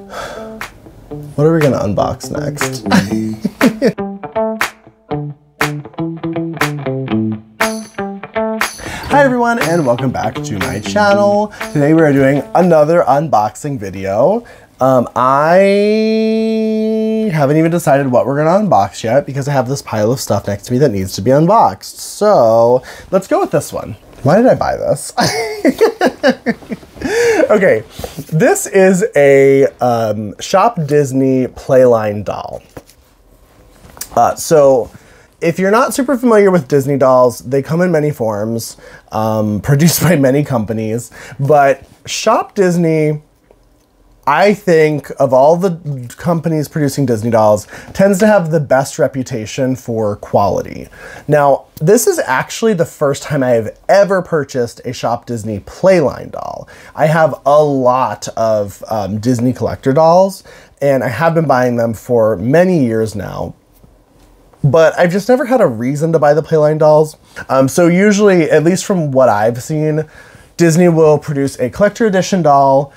What are we gonna unbox next? Hi everyone, and welcome back to my channel. Today we are doing another unboxing video. I haven't even decided what we're gonna unbox yet because I have this pile of stuff next to me that needs to be unboxed. So let's go with this one. Why did I buy this? Okay, this is a Shop Disney Playline doll. So if you're not super familiar with Disney dolls, they come in many forms, produced by many companies, but Shop Disney, I think, of all the companies producing Disney dolls, tends to have the best reputation for quality. Now, this is actually the first time I have ever purchased a Shop Disney Playline doll. I have a lot of Disney collector dolls, and I have been buying them for many years now. But I've just never had a reason to buy the Playline dolls. So usually, at least from what I've seen, Disney will produce a collector edition doll.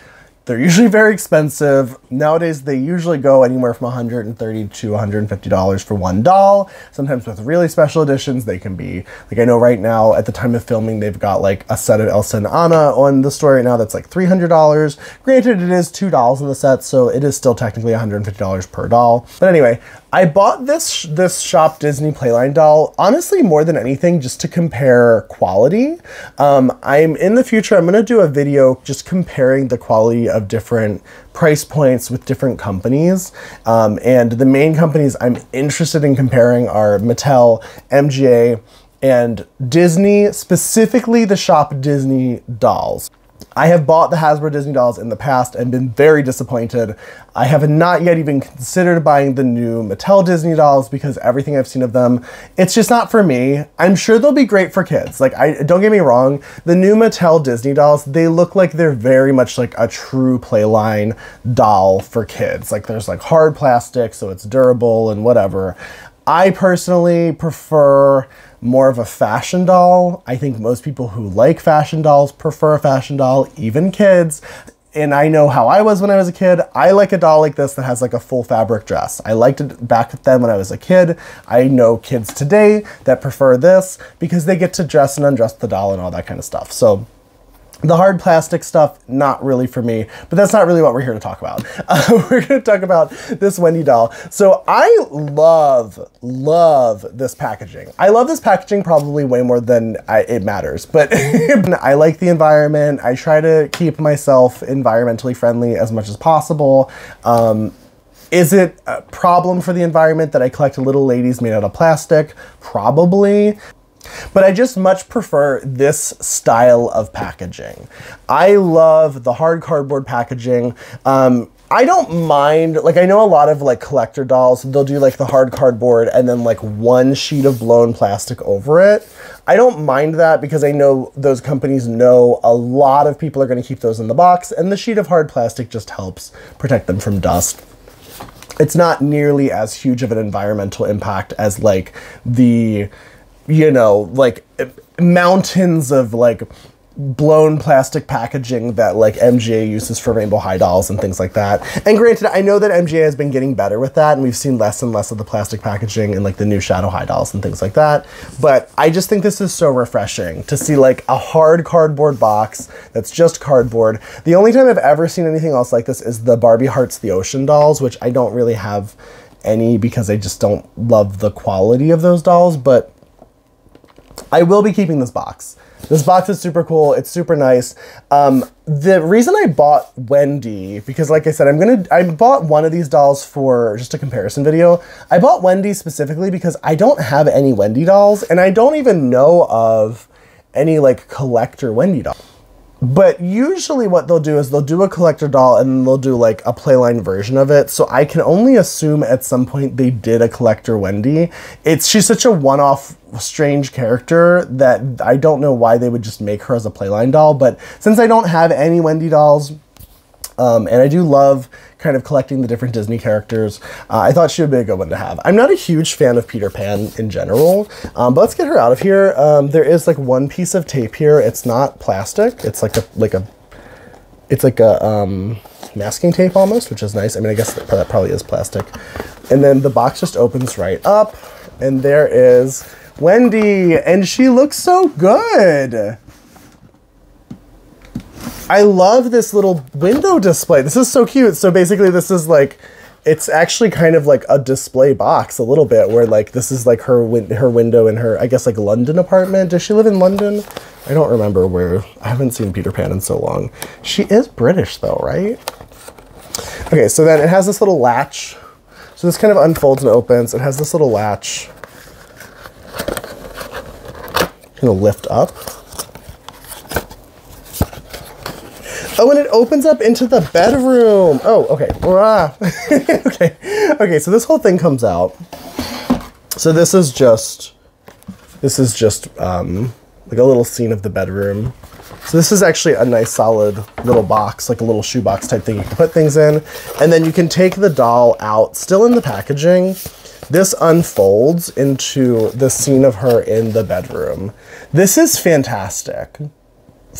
They're usually very expensive. Nowadays, they usually go anywhere from $130 to $150 for one doll. Sometimes with really special editions, they can be, like I know right now, at the time of filming, they've got like a set of Elsa and Anna on the store right now that's like $300. Granted, it is 2 dolls in the set, so it is still technically $150 per doll. But anyway, I bought this Shop Disney Playline doll, honestly, more than anything, just to compare quality. In the future, I'm gonna do a video just comparing the quality of different price points with different companies. And the main companies I'm interested in comparing are Mattel, MGA, and Disney, specifically the Shop Disney dolls. I have bought the Hasbro Disney dolls in the past and been very disappointed. I have not yet even considered buying the new Mattel Disney dolls because everything I've seen of them, it's just not for me. I'm sure they'll be great for kids. Like, don't get me wrong, the new Mattel Disney dolls, they look like they're very much like a true Playline doll for kids. Like, there's like hard plastic, so it's durable and whatever. I personally prefer more of a fashion doll. I think most people who like fashion dolls prefer a fashion doll, even kids. And I know how I was when I was a kid. I like a doll like this that has like a full fabric dress. I liked it back then when I was a kid. I know kids today that prefer this because they get to dress and undress the doll and all that kind of stuff. So the hard plastic stuff, not really for me, but that's not really what we're here to talk about. We're gonna talk about this Wendy doll. So I love this packaging. I love this packaging probably way more than it matters, but I like the environment. I try to keep myself environmentally friendly as much as possible. Is it a problem for the environment that I collect little ladies made out of plastic? Probably. But I just much prefer this style of packaging. I love the hard cardboard packaging. I don't mind, like I know a lot of like collector dolls, they'll do like the hard cardboard and then like one sheet of blown plastic over it. I don't mind that because I know those companies know a lot of people are going to keep those in the box, and the sheet of hard plastic just helps protect them from dust. It's not nearly as huge of an environmental impact as like the, you know, like mountains of like blown plastic packaging that like MGA uses for Rainbow High dolls and things like that. And granted, I know that MGA has been getting better with that, and we've seen less and less of the plastic packaging in like the new Shadow High dolls and things like that. But I just think this is so refreshing to see like a hard cardboard box that's just cardboard. The only time I've ever seen anything else like this is the Barbie Hearts the Ocean dolls, which I don't really have any because I just don't love the quality of those dolls, but I will be keeping this box. This box is super cool. It's super nice. The reason I bought Wendy, because like I said, I bought one of these dolls for just a comparison video. I bought Wendy specifically because I don't have any Wendy dolls, and I don't even know of any like collector Wendy doll. But usually what they'll do is they'll do a collector doll and then they'll do like a Playline version of it. So I can only assume at some point they did a collector Wendy. She's such a one-off strange character that I don't know why they would just make her as a Playline doll. But since I don't have any Wendy dolls, and I do love kind of collecting the different Disney characters, I thought she would be a good one to have. I'm not a huge fan of Peter Pan in general, but let's get her out of here. There is like one piece of tape here. It's not plastic. It's like a it's like a masking tape almost, which is nice. I mean, I guess that probably is plastic. And then the box just opens right up, and there is Wendy, and she looks so good. I love this little window display. This is so cute. So basically this is like, it's actually kind of like a display box a little bit, where like this is like her window in her, I guess, like London apartment. Does she live in London? I don't remember where. I haven't seen Peter Pan in so long. She is British though, right? Okay, so then it has this little latch. So this kind of unfolds and opens. It has this little latch. Gonna lift up. Oh, and it opens up into the bedroom. Oh, okay. Okay, so this whole thing comes out. So this is just like a little scene of the bedroom. So this is actually a nice solid little box, like a little shoebox type thing you can put things in. And then you can take the doll out, still in the packaging. This unfolds into the scene of her in the bedroom. This is fantastic.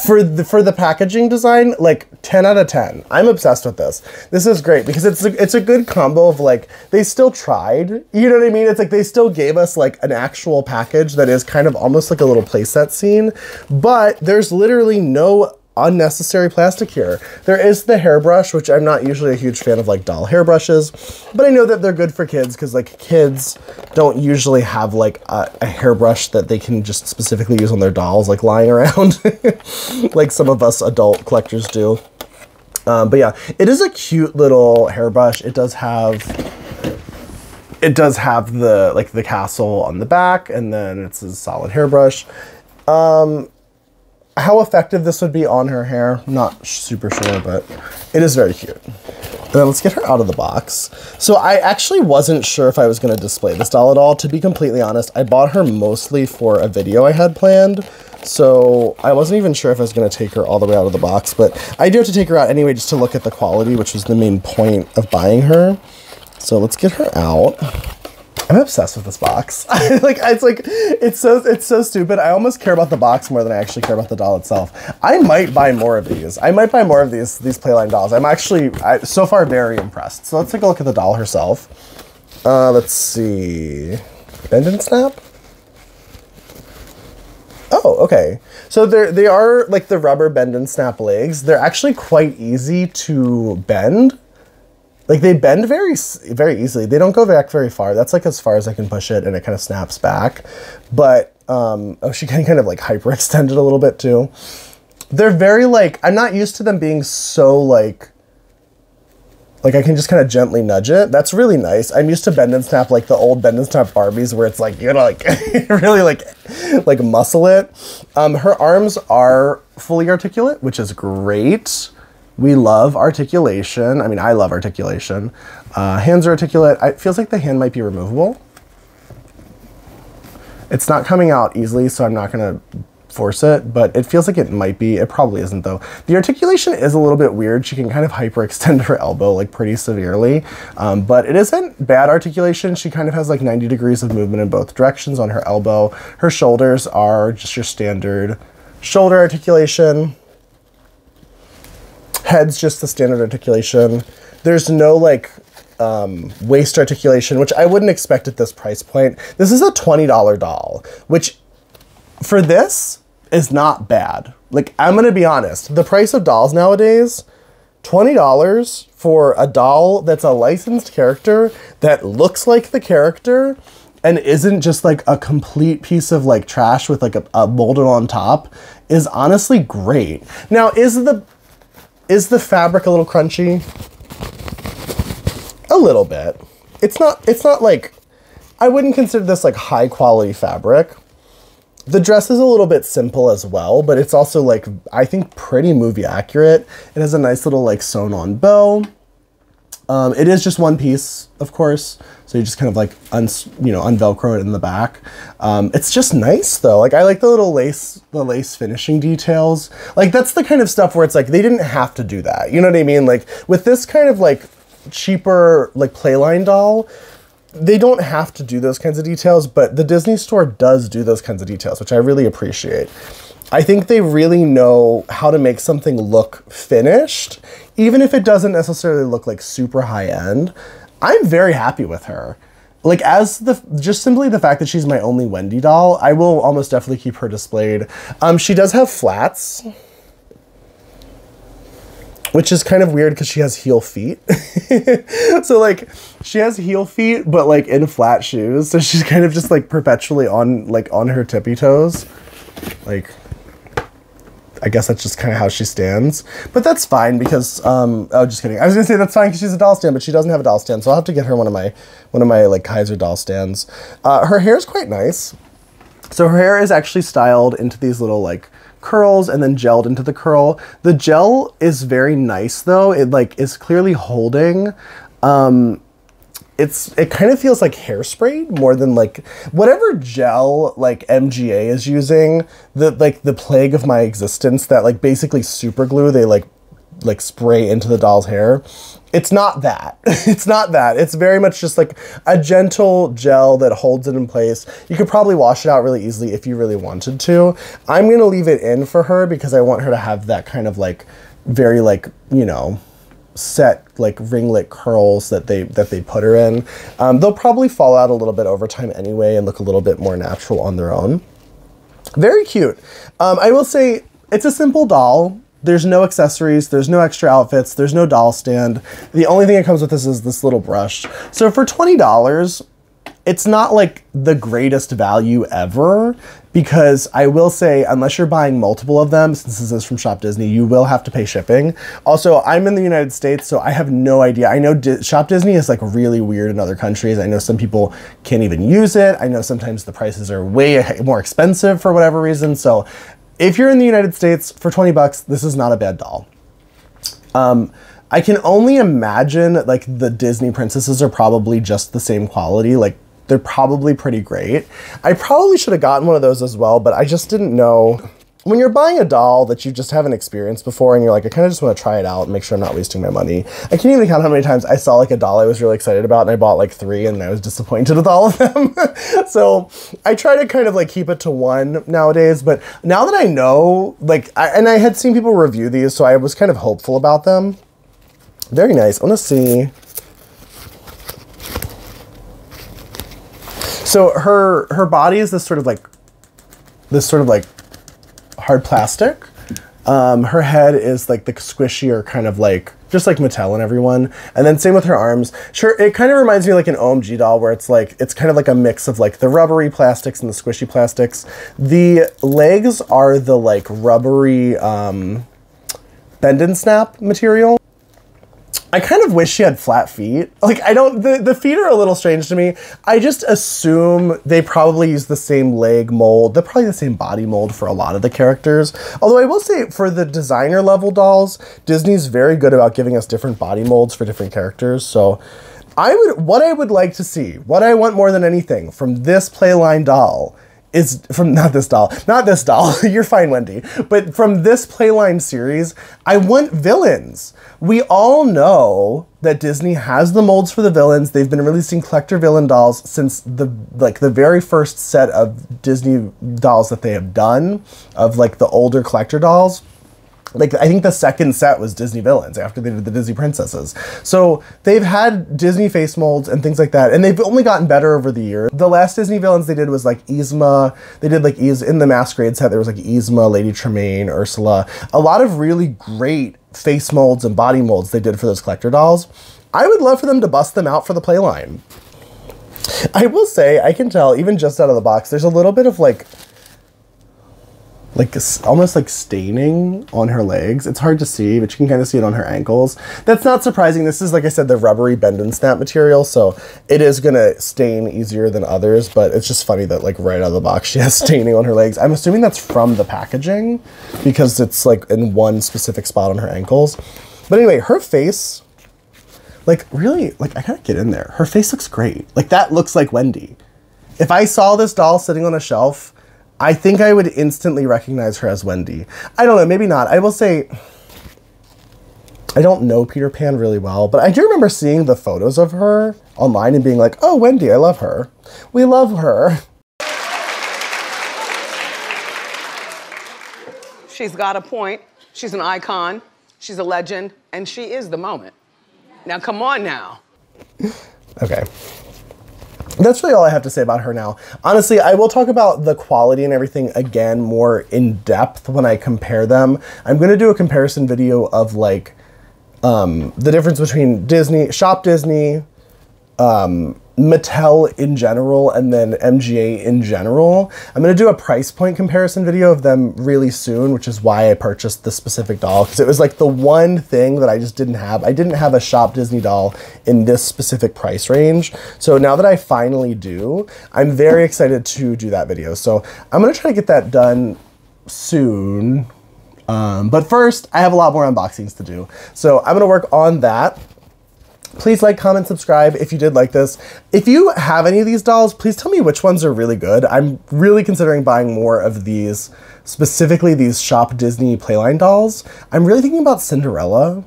For the packaging design, like 10 out of 10. I'm obsessed with this. This is great because it's a good combo of like, they still tried, you know what I mean? It's like they still gave us like an actual package that is kind of almost like a little playset scene, but there's literally no unnecessary plastic here. There is the hairbrush, which I'm not usually a huge fan of like doll hairbrushes, but I know that they're good for kids because like kids don't usually have like a hairbrush that they can just specifically use on their dolls, like lying around like some of us adult collectors do. But yeah, it is a cute little hairbrush. It does have the like the castle on the back, and then it's a solid hairbrush. How effective this would be on her hair, not super sure, but it is very cute. And then let's get her out of the box. So I actually wasn't sure if I was going to display this doll at all. To be completely honest, I bought her mostly for a video I had planned. So I wasn't even sure if I was going to take her all the way out of the box, but I do have to take her out anyway just to look at the quality, which was the main point of buying her. So let's get her out. I'm obsessed with this box. It's so stupid. I almost care about the box more than I actually care about the doll itself. I might buy more of these. I might buy more of these Playline dolls. I'm actually so far very impressed. So let's take a look at the doll herself. Let's see. Bend and snap? Oh, okay. So they are like the rubber bend and snap legs. They're actually quite easy to bend. Like they bend very, very easily. They don't go back very far. That's like as far as I can push it, and it kind of snaps back. But, oh, she can kind of like hyperextend it a little bit too. They're very like, I'm not used to them being so like I can just kind of gently nudge it. That's really nice. I'm used to bend and snap, like the old bend and snap Barbies where it's like, you gotta like really like muscle it. Her arms are fully articulate, which is great. We love articulation. I mean, I love articulation. Hands are articulate. It feels like the hand might be removable. It's not coming out easily, so I'm not gonna force it, but it feels like it might be. It probably isn't though. The articulation is a little bit weird. She can kind of hyperextend her elbow like pretty severely, but it isn't bad articulation. She kind of has like 90 degrees of movement in both directions on her elbow. Her shoulders are just your standard shoulder articulation. Head's just the standard articulation. There's no like waist articulation, which I wouldn't expect at this price point. This is a $20 doll, which for this is not bad. Like, I'm gonna be honest, the price of dolls nowadays, $20 for a doll that's a licensed character that looks like the character and isn't just like a complete piece of like trash with like a molded on top is honestly great. Now, is the fabric a little crunchy? A little bit. It's not like, I wouldn't consider this like high quality fabric. The dress is a little bit simple as well, but it's also like, I think pretty movie accurate. It has a nice little like sewn on bow. It is just one piece, of course. So you just kind of like, unvelcro it in the back. It's just nice though. Like I like the lace finishing details. Like that's the kind of stuff where it's like, they didn't have to do that. You know what I mean? Like with this kind of like cheaper, like Playline doll, they don't have to do those kinds of details, but the Disney store does do those kinds of details, which I really appreciate. I think they really know how to make something look finished, even if it doesn't necessarily look like super high end. I'm very happy with her. Like, as just simply the fact that she's my only Wendy doll, I will almost definitely keep her displayed. She does have flats, which is kind of weird because she has heel feet. So like, she has heel feet, but like in flat shoes. So she's kind of just like perpetually on her tippy toes. Like, I guess that's just kind of how she stands. But that's fine because, oh, just kidding. I was gonna say that's fine because she's a doll stand, but she doesn't have a doll stand. So I'll have to get her one of my like Kaiser doll stands. Her hair is quite nice. So her hair is actually styled into these little like curls and then gelled into the curl. The gel is very nice though. It like is clearly holding. It kind of feels like hairspray more than like whatever gel like MGA is using, the plague of my existence, that like basically super glue they like spray into the doll's hair. It's not that. It's not that. It's very much just like a gentle gel that holds it in place. You could probably wash it out really easily if you really wanted to. I'm gonna leave it in for her because I want her to have that kind of like very like, you know, set like ringlet curls that they put her in. They'll probably fall out a little bit over time anyway and look a little bit more natural on their own. Very cute. I will say it's a simple doll. There's no accessories, there's no extra outfits, there's no doll stand. The only thing that comes with this is this little brush. So for $20, it's not like the greatest value ever, because I will say, unless you're buying multiple of them, since this is from Shop Disney, you will have to pay shipping. Also, I'm in the United States, so I have no idea. I know Shop Disney is like really weird in other countries. I know some people can't even use it. I know sometimes the prices are way more expensive for whatever reason. So if you're in the United States for 20 bucks, this is not a bad doll. I can only imagine like the Disney princesses are probably just the same quality. Like, they're probably pretty great. I probably should have gotten one of those as well, but I just didn't know. When you're buying a doll that you just haven't experienced before and you're like, I kind of just want to try it out and make sure I'm not wasting my money. I can't even count how many times I saw like a doll I was really excited about and I bought like 3 and I was disappointed with all of them. So I try to kind of like keep it to 1 nowadays, but now that I know, like, and I had seen people review these, so I was kind of hopeful about them. Very nice. I want to see. So her body is this sort of like hard plastic. Her head is like the squishier kind of like, just like Mattel and everyone. And then same with her arms. Sure, it kind of reminds me of like an OMG doll where it's like, it's kind of like a mix of like the rubbery plastics and the squishy plastics. The legs are the like rubbery bend and snap material. I kind of wish she had flat feet. Like, I don't, the feet are a little strange to me. I just assume they probably use the same leg mold. They're probably the same body mold for a lot of the characters. Although I will say for the designer level dolls, Disney's very good about giving us different body molds for different characters. So what I would like to see, what I want more than anything from this Playline doll is not this doll, you're fine, Wendy, but from this Playline series, I want villains. We all know that Disney has the molds for the villains. They've been releasing collector villain dolls since the very first set of Disney dolls that they have done, of like the older collector dolls. Like, I think the second set was Disney villains after they did the Disney princesses. So they've had Disney face molds and things like that, and they've only gotten better over the years. The last Disney villains they did was like Yzma. They did like in the Masquerade set, there was like Yzma, Lady Tremaine, Ursula. A lot of really great face molds and body molds they did for those collector dolls. I would love for them to bust them out for the Playline. I will say, I can tell, even just out of the box, there's a little bit of like almost like staining on her legs. It's hard to see, but you can kind of see it on her ankles. That's not surprising. This is, like I said, the rubbery bend and snap material, so it is gonna stain easier than others, but it's just funny that like right out of the box she has staining on her legs. I'm assuming that's from the packaging because it's like in one specific spot on her ankles. But anyway, her face, like really, like I gotta get in there. Her face looks great. Like that looks like Wendy. If I saw this doll sitting on a shelf, I think I would instantly recognize her as Wendy. I don't know, maybe not. I will say, I don't know Peter Pan really well, but I do remember seeing the photos of her online and being like, oh, Wendy, I love her. We love her. She's got a point. She's an icon. She's a legend. And she is the moment. Now, come on now. Okay. That's really all I have to say about her now. Honestly, I will talk about the quality and everything again more in depth when I compare them. I'm going to do a comparison video of like the difference between Disney, Shop Disney, Mattel in general, and then MGA in general. I'm going to do a price point comparison video of them really soon, which is why I purchased this specific doll, because it was like the one thing that I just didn't have. I didn't have a Shop Disney doll in this specific price range. So now that I finally do, I'm very excited to do that video. So I'm going to try to get that done soon. But first, I have a lot more unboxings to do. So I'm going to work on that. Please like, comment, subscribe if you did like this. If you have any of these dolls, please tell me which ones are really good. I'm really considering buying more of these, specifically these Shop Disney Playline dolls. I'm really thinking about Cinderella.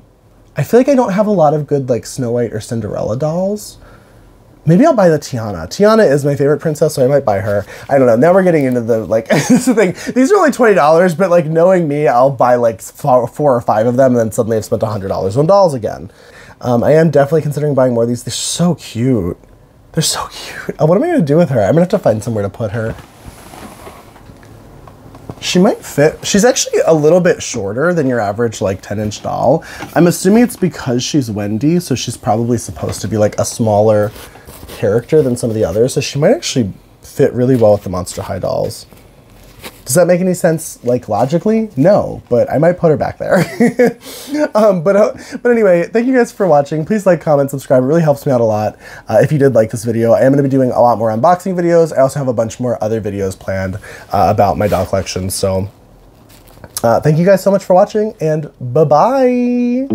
I feel like I don't have a lot of good like Snow White or Cinderella dolls. Maybe I'll buy the Tiana. Tiana is my favorite princess, so I might buy her. I don't know. Now we're getting into the, like, this is the thing. These are only $20, but like knowing me, I'll buy like four or five of them, and then suddenly I've spent $100 on dolls again. I am definitely considering buying more of these. They're so cute. They're so cute. What am I gonna do with her? I'm gonna have to find somewhere to put her. She might fit. She's actually a little bit shorter than your average like 10-inch doll. I'm assuming it's because she's Wendy, so she's probably supposed to be like a smaller character than some of the others. So she might actually fit really well with the Monster High dolls. Does that make any sense, like, logically? No, but I might put her back there. But anyway, thank you guys for watching. Please like, comment, subscribe. It really helps me out a lot. If you did like this video, I am going to be doing a lot more unboxing videos. I also have a bunch more other videos planned about my doll collection. So thank you guys so much for watching, and bye-bye.